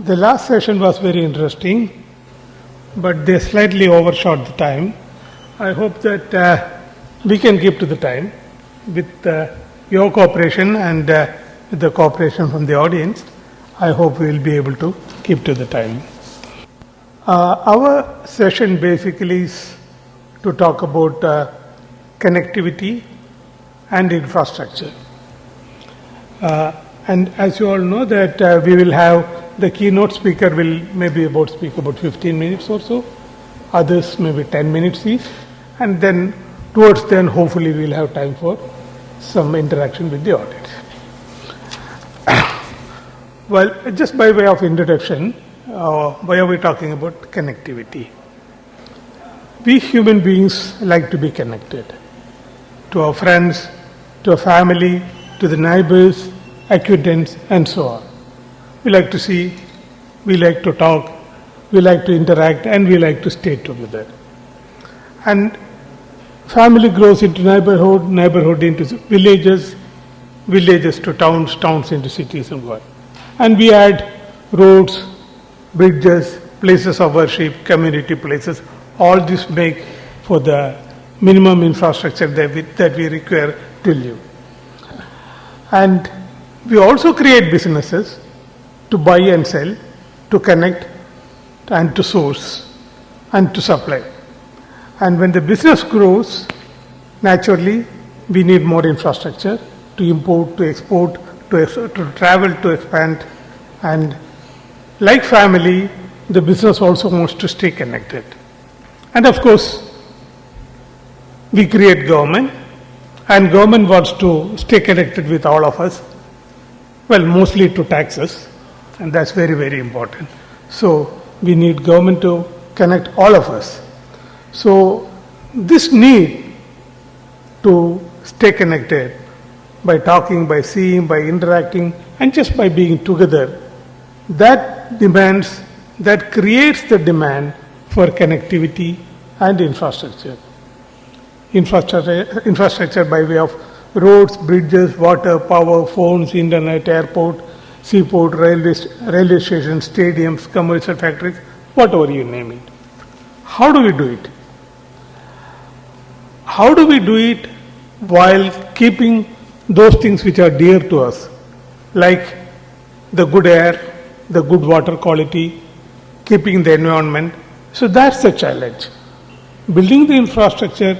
The last session was very interesting, but they slightly overshot the time. I hope that we can keep to the time with your cooperation and with the cooperation from the audience. I hope we will be able to keep to the time. Our session basically is to talk about connectivity and infrastructure. And as you all know that we will have the keynote speaker will maybe speak about 15 minutes or so, others maybe 10 minutes each, and then towards then hopefully we will have time for some interaction with the audience. Well, just by way of introduction, why are we talking about connectivity? We human beings like to be connected to our friends, to our family, to the neighbors, acquaintance, and so on. We like to see, we like to talk, we like to interact, and we like to stay together. And family grows into neighborhood, neighborhood into villages, villages to towns, towns into cities and what. And we add roads, bridges, places of worship, community places. All this make for the minimum infrastructure that we require to live. And we also create businesses to buy and sell, to connect, and to source, and to supply. And when the business grows, naturally, we need more infrastructure to import, to export, to travel, to expand. And like family, the business also wants to stay connected. And of course, we create government, and government wants to stay connected with all of us, well, mostly to taxes. And that's very, very important. So we need government to connect all of us. So this need to stay connected by talking, by seeing, by interacting, and just by being together, that demands, that creates the demand for connectivity and infrastructure. Infrastructure by way of roads, bridges, water, power, phones, internet, airport, seaport, railway stations, stadiums, commercial factories, whatever you name it. How do we do it? How do we do it while keeping those things which are dear to us, like the good air, the good water quality, keeping the environment? So that's the challenge. Building the infrastructure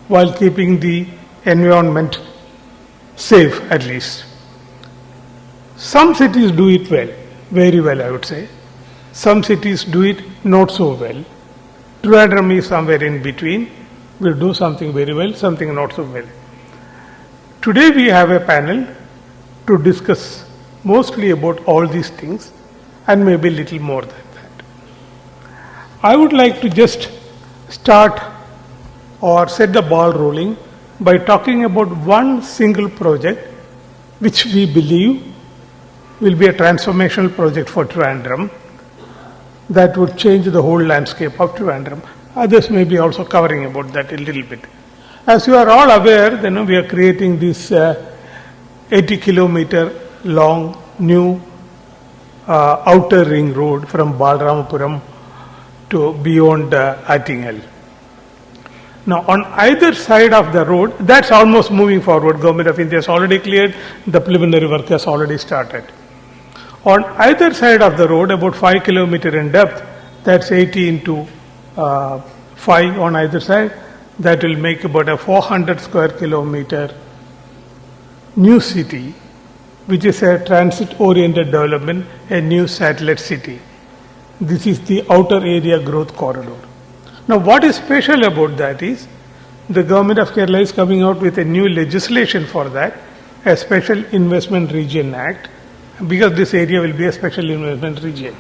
while keeping the environment safe at least. Some cities do it well, very well I would say. Some cities do it not so well. Trivandrum is somewhere in between. We'll do something very well, something not so well. Today we have a panel to discuss mostly about all these things and maybe a little more than that. I would like to just start or set the ball rolling by talking about one single project which we believe will be a transformational project for Trivandrum that would change the whole landscape of Trivandrum. Others may be also covering about that a little bit. As you are all aware, we are creating this 80-kilometer long new outer ring road from Balaramapuram to beyond Attingal. Now, on either side of the road, that's almost moving forward. Government of India has already cleared, the preliminary work has already started. On either side of the road, about 5 kilometers in depth, that's 80 into 5 on either side, that will make about a 400 square kilometer new city, which is a transit-oriented development, a new satellite city. This is the outer area growth corridor. Now, what is special about that is the government of Kerala is coming out with a new legislation for that, a Special Investment Region Act, because this area will be a special investment region,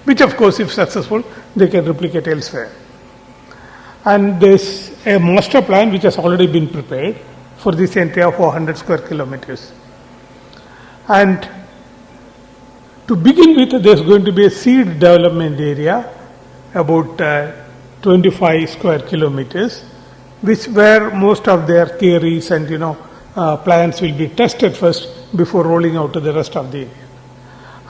which of course, if successful, they can replicate elsewhere. And there's a master plan which has already been prepared for this entire 400 square kilometers. And to begin with, there's going to be a seed development area about 25 square kilometers, which where most of their theories and plans will be tested first before rolling out to the rest of the area.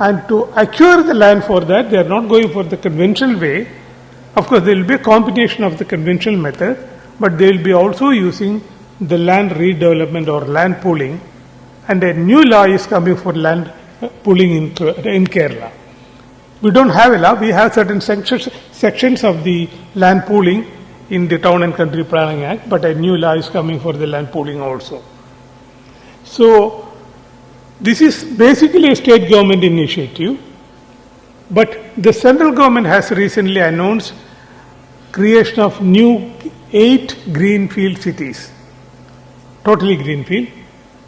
And to acquire the land for that, they are not going for the conventional way. Of course, there will be a combination of the conventional method, but they will be also using the land redevelopment or land pooling. And a new law is coming for land pooling in Kerala. We don't have a law, we have certain sections of the land pooling in the Town and Country Planning Act, but a new law is coming for the land pooling also. So, this is basically a state government initiative, but the central government has recently announced creation of new 8 greenfield cities, totally greenfield,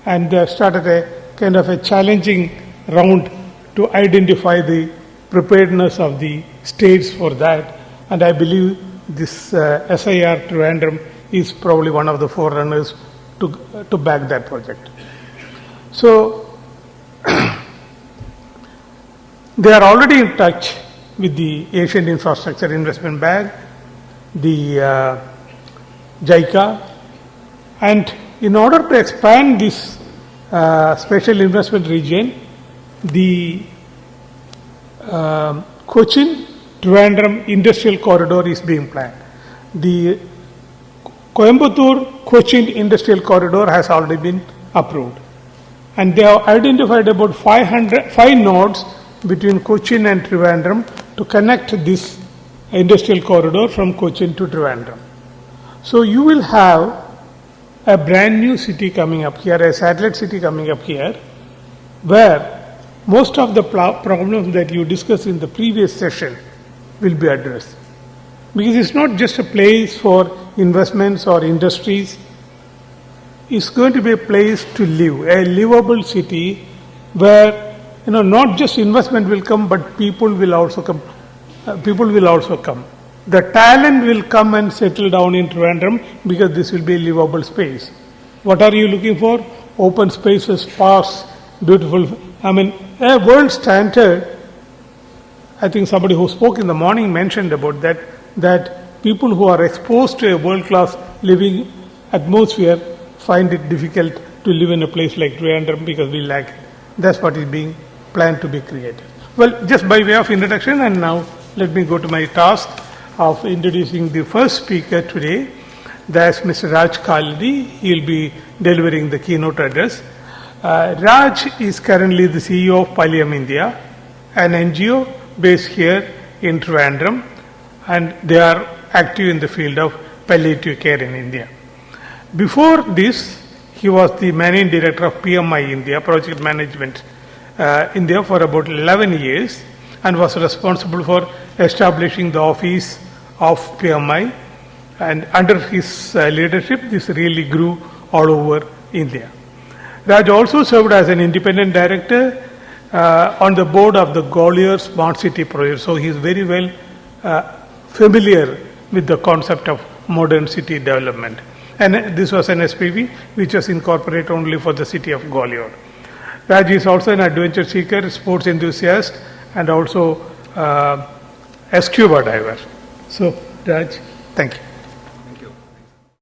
and they have started a kind of a challenging round to identify the preparedness of the states for that, and I believe this SIR Trivandrum is probably one of the forerunners to back that project. So, they are already in touch with the Asian Infrastructure Investment Bank, the JICA, and in order to expand this special investment region, the Cochin Trivandrum Industrial Corridor is being planned. The Coimbatore Cochin Industrial Corridor has already been approved, and they have identified about 5 nodes between Cochin and Trivandrum to connect this industrial corridor from Cochin to Trivandrum. So you will have a brand new city coming up here, a satellite city coming up here, where most of the problems that you discussed in the previous session will be addressed. Because it's not just a place for investments or industries, it's going to be a place to live, a livable city where not just investment will come, but people will also come. The talent will come and settle down in Trivandrum because this will be a livable space. What are you looking for? Open spaces, parks, beautiful. A world standard. I think somebody who spoke in the morning mentioned about that people who are exposed to a world-class living atmosphere find it difficult to live in a place like Trivandrum because we lack it. That's what is being planned to be created. Well, just by way of introduction, and now let me go to my task of introducing the first speaker today. That's Mr. Raj Khalidi. He will be delivering the keynote address. Raj is currently the CEO of Pallium India, an NGO based here in Trivandrum, and they are active in the field of palliative care in India. Before this, he was the managing director of PMI India, Project Management India, for about 11 years, and was responsible for establishing the office of PMI. And under his leadership, this really grew all over India. Raj also served as an independent director on the board of the Gwalior Smart City project. So he is very well familiar with the concept of modern city development. And this was an SPV which was incorporated only for the city of Gwalior. Raj is also an adventure seeker, sports enthusiast, and also a scuba diver. So, Raj, thank you.